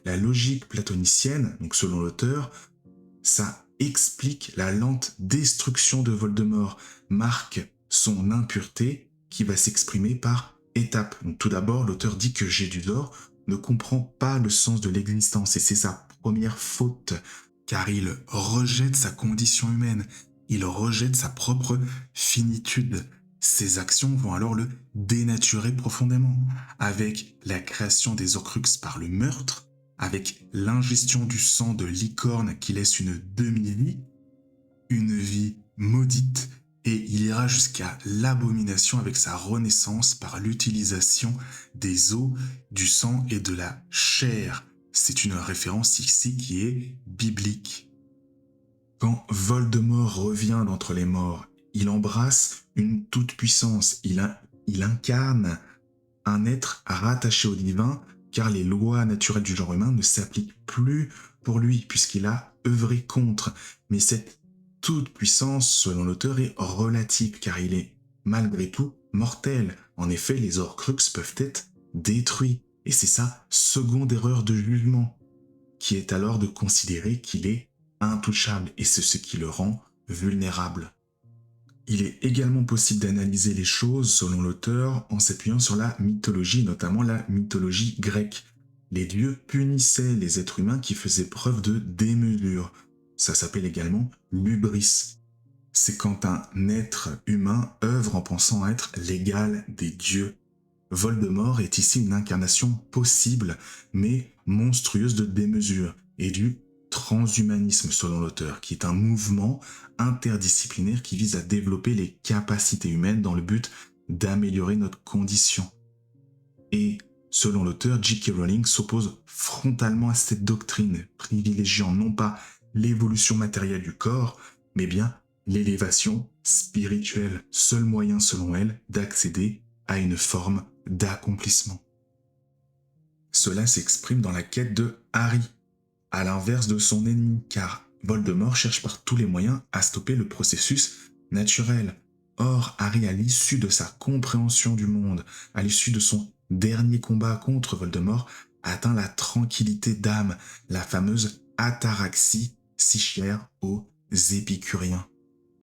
la logique platonicienne, donc selon l'auteur, ça explique la lente destruction de Voldemort, marque son impureté qui va s'exprimer par étapes. Donc tout d'abord, l'auteur dit que Gédudor ne comprend pas le sens de l'existence et c'est sa première faute, car il rejette sa condition humaine, il rejette sa propre finitude. Ses actions vont alors le dénaturer profondément, avec la création des Horcruxes par le meurtre, avec l'ingestion du sang de licorne qui laisse une demi-vie, une vie maudite, et il ira jusqu'à l'abomination avec sa renaissance par l'utilisation des os, du sang et de la chair. C'est une référence ici qui est biblique. Quand Voldemort revient d'entre les morts, il embrasse une toute-puissance, il incarne un être rattaché au divin, car les lois naturelles du genre humain ne s'appliquent plus pour lui, puisqu'il a œuvré contre. Mais cette toute-puissance, selon l'auteur, est relative, car il est, malgré tout, mortel. En effet, les Horcruxes peuvent être détruits, et c'est sa seconde erreur de jugement, qui est alors de considérer qu'il est intouchable, et c'est ce qui le rend vulnérable. Il est également possible d'analyser les choses, selon l'auteur, en s'appuyant sur la mythologie, notamment la mythologie grecque. Les dieux punissaient les êtres humains qui faisaient preuve de démesure. Ça s'appelle également l'hubris. C'est quand un être humain œuvre en pensant être l'égal des dieux. Voldemort est ici une incarnation possible, mais monstrueuse de démesure, et du transhumanisme selon l'auteur, qui est un mouvement interdisciplinaire qui vise à développer les capacités humaines dans le but d'améliorer notre condition. Et selon l'auteur, J.K. Rowling s'oppose frontalement à cette doctrine, privilégiant non pas l'évolution matérielle du corps, mais bien l'élévation spirituelle, seul moyen selon elle d'accéder à une forme d'accomplissement. Cela s'exprime dans la quête de Harry, à l'inverse de son ennemi, car Voldemort cherche par tous les moyens à stopper le processus naturel. Or, Harry, à l'issue de sa compréhension du monde, à l'issue de son dernier combat contre Voldemort, atteint la tranquillité d'âme, la fameuse ataraxie si chère aux épicuriens.